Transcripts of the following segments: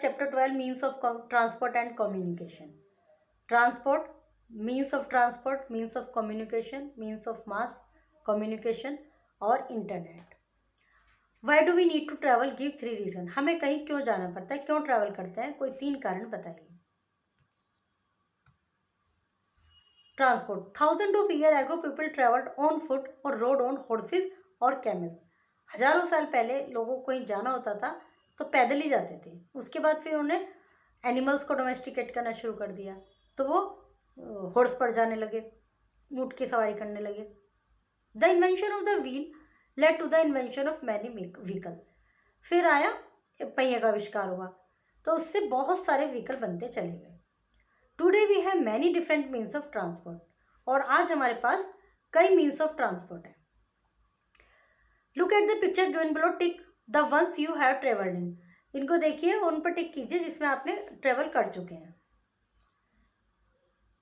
Chapter 12 means of transport and communication. Transport, means of transport, means of communication, means of mass communication और internet. Why do we need to travel, give 3 reason. हमें कहीं क्यों जाना पड़ता है, क्यों travel करते हैं, कोई 3 कारण बताइए. Transport. Thousand of year ago people travelled on foot और रोड ऑन हॉर्सेज और कैमल्स. हजारों साल पहले लोगों को कहीं जाना होता था तो पैदल ही जाते थे. उसके बाद फिर उन्हें एनिमल्स को डोमेस्टिकेट करना शुरू कर दिया तो वो हॉर्स पर जाने लगे, ऊँट की सवारी करने लगे. The invention of the wheel led to the invention of many vehicle. फिर आया पहिए का आविष्कार हुआ तो उससे बहुत सारे व्हीकल बनते चले गए. Today we have many different means of transport. और आज हमारे पास कई मीन्स ऑफ ट्रांसपोर्ट है. Look at the picture given below, tick the ones you have travelled in. इनको देखिए, उन पर टिक कीजिए जिसमें आपने ट्रेवल कर चुके हैं.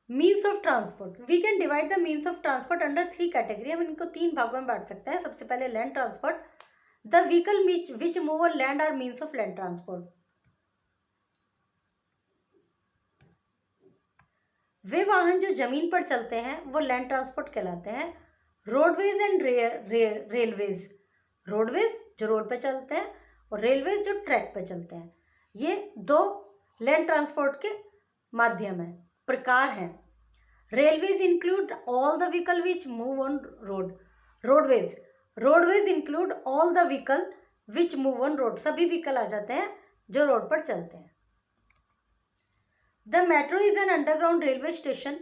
Means of transport. We can divide the means of transport under 3 category. हम इनको 3 भागों में बांट सकते हैं. सबसे पहले land transport. The vehicle which move on land are means of land transport. वे वाहन जो जमीन पर चलते हैं वो लैंड ट्रांसपोर्ट कहलाते हैं. Roadways and railways. रोडवेज जो रोड पे चलते हैं और रेलवेज जो ट्रैक पे चलते हैं. ये 2 लैंड ट्रांसपोर्ट के माध्यम हैं, प्रकार हैं. Railways include all the vehicle which move on road. Roadways include all the vehicle which move on road. सभी व्हीकल आ जाते हैं जो रोड पर चलते हैं. The metro is an underground railway station.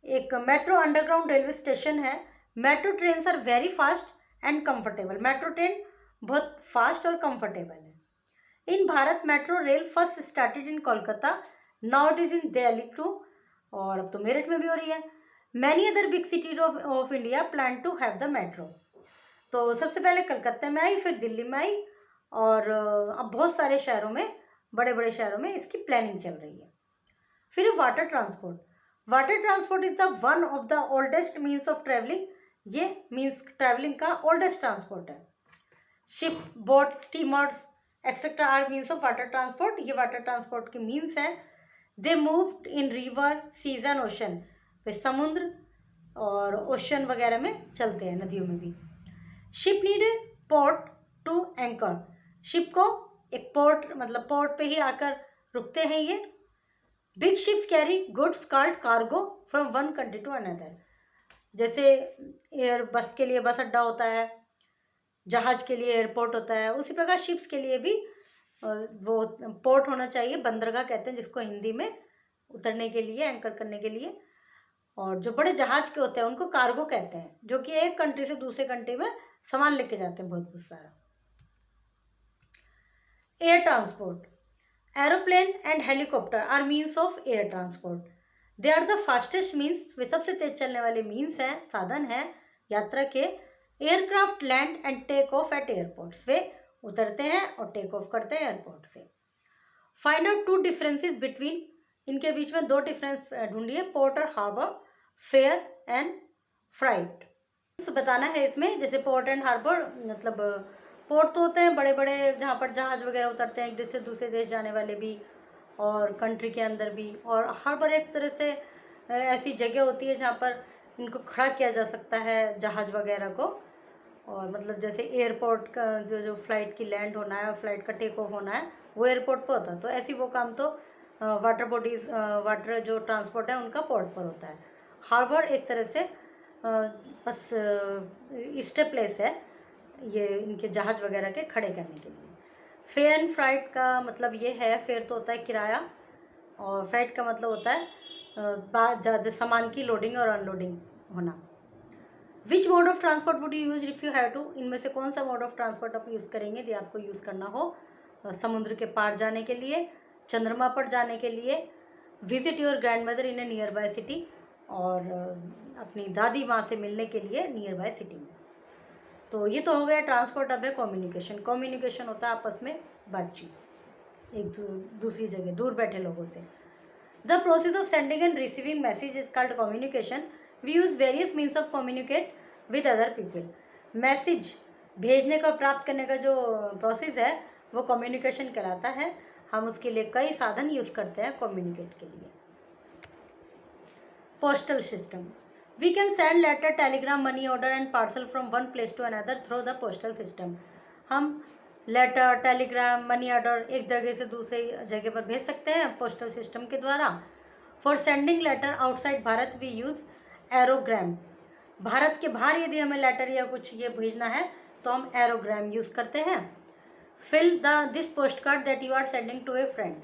एक मेट्रो अंडरग्राउंड रेलवे स्टेशन है. Metro trains are very fast and comfortable. Metro train बहुत फास्ट और कंफर्टेबल है. In Bharat metro rail first started in Kolkata, now it is in Delhi too, और अब तो मेरठ में भी हो रही है. Many other big cities of India plan to have the metro. तो सबसे पहले कलकत्ते में आई, फिर दिल्ली में आई, और अब बहुत सारे शहरों में, बड़े बड़े शहरों में इसकी प्लानिंग चल रही है. फिर water transport. Water transport is the one of the oldest means of travelling. ये मीन्स ट्रैवलिंग का ओल्डेस्ट ट्रांसपोर्ट है. Ship, boat, steamers etcetera are means of water transport. ये वाटर ट्रांसपोर्ट के मीन्स हैं. They moved in river, seas and ocean. वे समुद्र और ocean वगैरह में चलते हैं, नदियों में भी. Ship need a port to anchor. Ship को एक पोर्ट, मतलब पोर्ट पे ही आकर रुकते हैं ये. Big ships carry goods called cargo from one country to another. जैसे एयर बस के लिए बस अड्डा होता है, जहाज के लिए एयरपोर्ट होता है, उसी प्रकार शिप्स के लिए भी वो पोर्ट होना चाहिए. बंदरगाह कहते हैं जिसको हिंदी में, उतरने के लिए, एंकर करने के लिए. और जो बड़े जहाज के होते हैं उनको कार्गो कहते हैं, जो कि एक कंट्री से दूसरे कंट्री में सामान लेके जाते हैं बहुत सारा. Air transport. Aeroplane and helicopter are means of air transport. They are the fastest means. वे सबसे तेज चलने वाले मीन्स हैं, साधन हैं यात्रा के. Aircraft land and take off at airports. वे उतरते हैं और टेक ऑफ करते हैं एयरपोर्ट से. Find out 2 differences between. इनके बीच में 2 डिफरेंस ढूंढिए. पोर्ट और हार्बर, फेयर एंड फ्राइट. बताना है इसमें. जैसे पोर्ट एंड हार्बर, मतलब पोर्ट तो होते हैं बड़े बड़े जहाँ पर जहाज वगैरह उतरते हैं एक देश से दूसरे देश जाने वाले भी, और कंट्री के अंदर भी. और हार्बर एक तरह से ऐसी जगह होती है जहाँ पर इनको खड़ा किया जा सकता है जहाज वगैरह को. और मतलब जैसे एयरपोर्ट का जो फ्लाइट की लैंड होना है और फ्लाइट का टेक ऑफ होना है वो एयरपोर्ट पर होता है. तो ऐसी वो काम तो वाटर बॉडीज़, वाटर जो ट्रांसपोर्ट है उनका पोर्ट पर होता है. हार्बर एक तरह से बस स्टे प्लेस है ये इनके जहाज वगैरह के खड़े करने के लिए. फेयर एंड फ्राइट का मतलब ये है, फेयर तो होता है किराया, और फ्राइट का मतलब होता है सामान की लोडिंग और अनलोडिंग होना. Which mode of transport would you use if you have to. इनमें से कौन सा मोड ऑफ ट्रांसपोर्ट आप यूज़ करेंगे यदि आपको यूज़ करना हो. समुद्र के पार जाने के लिए, चंद्रमा पर जाने के लिए, visit your grand mother in A near by city, और अपनी दादी माँ से मिलने के लिए नियर बाय सिटी में. तो ये तो हो गया ट्रांसपोर्ट. अब है कम्युनिकेशन. कम्युनिकेशन होता है आपस में बातचीत एक दूसरी जगह, दूर बैठे लोगों से. The process of sending and receiving message is called communication. We use various means of communicate with other people. Message भेजने का, प्राप्त करने का जो प्रोसेस है वो कम्युनिकेशन कहलाता है. हम उसके लिए कई साधन यूज़ करते हैं कम्युनिकेट के लिए। Postal system, we can send letter, telegram, money order and parcel from one place to another through the postal system. हम लेटर, टेलीग्राम, मनी ऑर्डर एक जगह से दूसरी जगह पर भेज सकते हैं पोस्टल सिस्टम के द्वारा। For sending letter outside Bharat we use aerogram. भारत के बाहर यदि हमें लेटर या कुछ ये भेजना है तो हम एरोग्राम यूज़ करते हैं। Fill this post card that you are sending to a friend.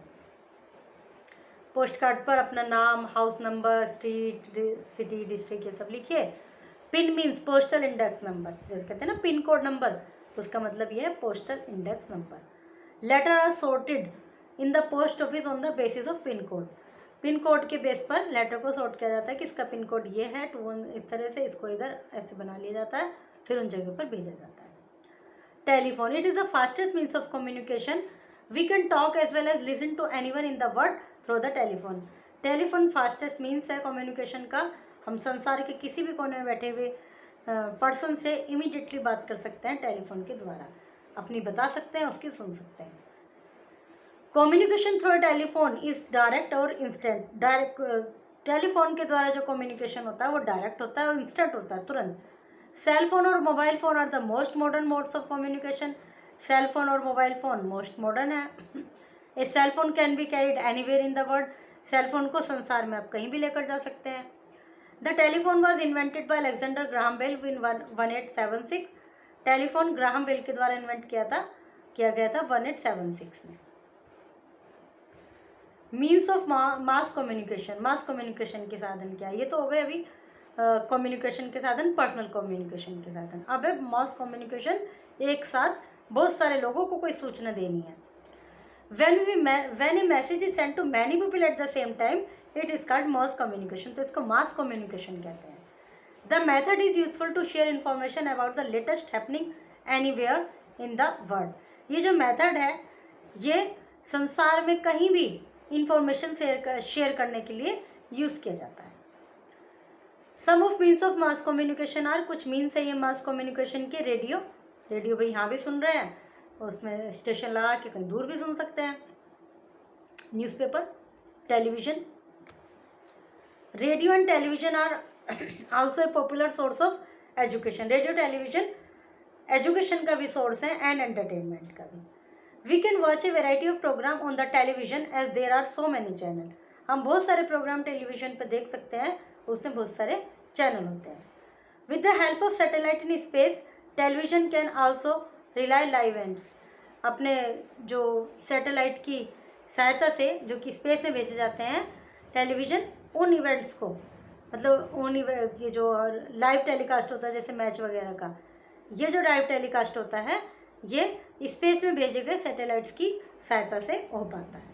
Post card पर अपना नाम, house number, street, city, district ये सब लिखिए। PIN means postal index number, जैसे कहते हैं ना पिन कोड नंबर, तो उसका मतलब ये है postal index number. Letter are sorted in the post office on the basis of PIN code. PIN code के बेस पर लेटर को सॉर्ट किया जाता है कि इसका पिन कोड ये है, तो इस तरह से इसको इधर ऐसे बना लिया जाता है, फिर उन जगह पर भेजा जाता है। Telephone, it is the fastest means of communication. We can talk as well as listen to anyone in the world through the telephone. Telephone fastest means है कम्युनिकेशन का। हम संसार के किसी भी कोने में बैठे हुए पर्सन से इमीडिएटली बात कर सकते हैं टेलीफोन के द्वारा, अपनी बता सकते हैं, उसकी सुन सकते हैं। Communication through telephone is direct और इंस्टेंट। डायरेक्ट टेलीफोन के द्वारा जो कम्युनिकेशन होता है वो डायरेक्ट होता है और इंस्टेंट होता है, तुरंत। सेल फोन और mobile phone are the most modern modes of communication. Cell phone और मोबाइल फ़ोन मोस्ट मॉडर्न है। A cell phone can be carried anywhere in the world. Cell phone को संसार में आप कहीं भी लेकर जा सकते हैं। The telephone was invented by Alexander Graham Bell in 1876। Telephone Graham Bell के द्वारा इन्वेंट किया गया था 1876 में। Means of mass communication, mass communication के साधन क्या है? ये तो हो गए अभी कम्युनिकेशन के साधन, पर्सनल कम्युनिकेशन के साधन। अब है मास कम्युनिकेशन, एक साथ बहुत सारे लोगों को कोई सूचना देनी है। When a message is send to many people at the same time it is called mass communication. तो इसको मास कम्युनिकेशन कहते हैं। The method is useful to share information about the latest happening anywhere in the world. ये जो method है ये संसार में कहीं भी इंफॉर्मेशन शेयर करने के लिए यूज़ किया जाता है। Some of means of mass communication are, कुछ मीन्स है ये मास कम्युनिकेशन के। रेडियो भाई यहाँ भी सुन रहे हैं, उसमें स्टेशन लगा के कहीं दूर भी सुन सकते हैं। Newspaper, television. Radio and television are also a popular source of education. Radio television education का भी सोर्स है एंड एंटरटेनमेंट का भी। We can watch a variety of program on the television as there are so many channel. हम बहुत सारे programme television पर देख सकते हैं, उसमें बहुत सारे चैनल होते हैं। With the help of satellite in space television can also rely live events. अपने जो सैटेलाइट की सहायता से जो कि स्पेस में भेजे जाते हैं, टेलीविज़न उन इवेंट्स को, मतलब ये जो लाइव टेलीकास्ट होता है जैसे मैच वगैरह का, ये जो लाइव टेलीकास्ट होता है ये स्पेस में भेजे गए सैटेलाइट्स की सहायता से हो पाता है।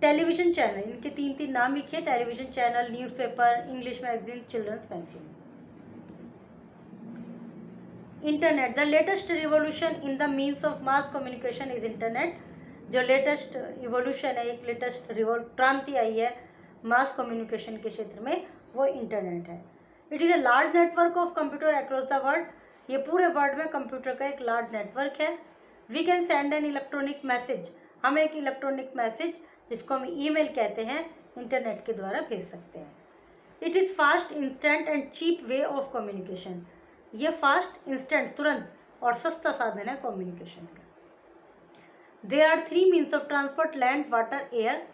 टेलीविज़न चैनल, इनके तीन नाम लिखिए। Television channel, newspaper, English magazine, children's magazine. Internet, the latest revolution in the means of mass communication is internet. जो लेटेस्ट इवोल्यूशन है, एक लेटेस्ट क्रांति आई है मास कम्युनिकेशन के क्षेत्र में, वो इंटरनेट है। It is a large network of computer across the world. ये पूरे वर्ल्ड में कंप्यूटर का एक लार्ज नेटवर्क है। We can send an electronic message. हम एक इलेक्ट्रॉनिक मैसेज जिसको हम ईमेल कहते हैं, इंटरनेट के द्वारा भेज सकते हैं। It is fast, instant and cheap way of communication. ये फास्ट, इंस्टेंट, तुरंत और सस्ता साधन है कम्युनिकेशन का। There are 3 means of transport, land, water, air.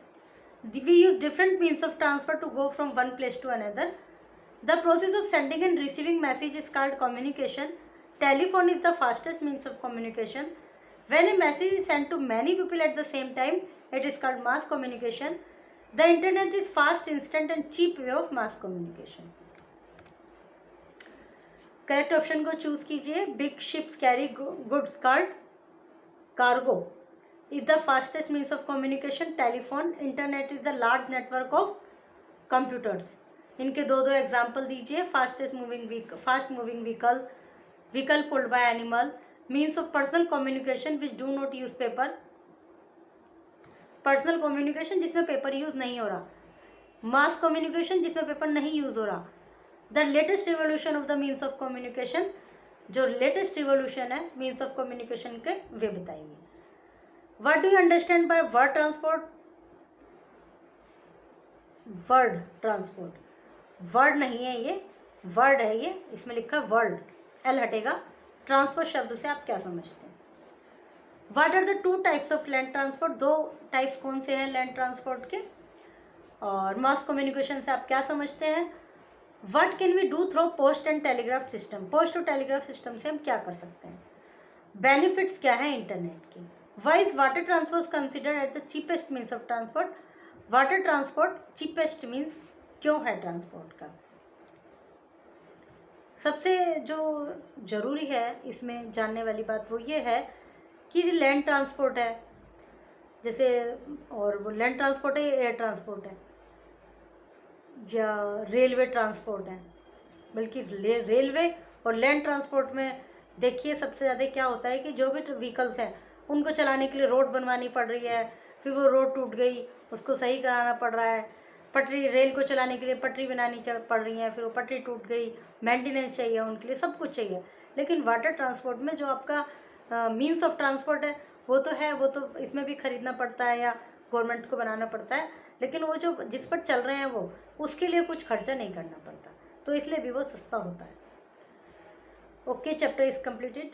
We use different means of transport to go from one place to another. The process of sending and receiving message is called communication. Telephone is the fastest means of communication. When a message is sent to many people at the same time, it is called mass communication. The internet is fast, instant and cheap way of mass communication. Correct option को choose कीजिए। Big ships carry goods called cargo. Is the fastest means of communication. Telephone. Internet is the large network of computers. इनके दो example दीजिए। Fast moving vehicle, vehicle pulled bye animal. Means of personal communication which do not use paper. Personal communication जिसमें paper use नहीं हो रहा। Mass communication जिसमें paper नहीं use हो रहा। The latest revolution of the means of communication. जो latest revolution है मीन्स ऑफ कम्युनिकेशन के वे बताइए। What do you understand by word transport? Word transport, word नहीं है ये, वर्ड है ये, इसमें लिखा है वर्ल्ड, एल हटेगा। ट्रांसपोर्ट शब्द से आप क्या समझते हैं? What are the two types of land transport? दो टाइप्स कौन से हैं लैंड ट्रांसपोर्ट के? और मास कम्युनिकेशन से आप क्या समझते हैं? What can we do through post and telegraph system? Post और टेलीग्राफ सिस्टम से हम क्या कर सकते हैं? बेनिफिट्स क्या है इंटरनेट की? Why is water transport considered as the cheapest means of transport? Water transport cheapest means क्यों है ट्रांसपोर्ट का? सबसे जो ज़रूरी है इसमें जानने वाली बात वो ये है कि लैंड ट्रांसपोर्ट है जैसे, और वो लैंड ट्रांसपोर्ट है, एयर ट्रांसपोर्ट है या रेलवे ट्रांसपोर्ट है। बल्कि रेलवे और लैंड ट्रांसपोर्ट में देखिए सबसे ज़्यादा क्या होता है कि जो भी व्हीकल्स हैं उनको चलाने के लिए रोड बनवानी पड़ रही है, फिर वो रोड टूट गई उसको सही कराना पड़ रहा है, पटरी, रेल को चलाने के लिए पटरी बनानी पड़ रही है, फिर वो पटरी टूट गई, मेंटेनेंस चाहिए उनके लिए, सब कुछ चाहिए। लेकिन वाटर ट्रांसपोर्ट में जो आपका मीन्स ऑफ ट्रांसपोर्ट है वो तो है, वो तो इसमें भी ख़रीदना पड़ता है या गवर्नमेंट को बनाना पड़ता है, लेकिन वो जो जिस पर चल रहे हैं वो उसके लिए कुछ खर्चा नहीं करना पड़ता, तो इसलिए भी वो सस्ता होता है। Okay, chapter is completed.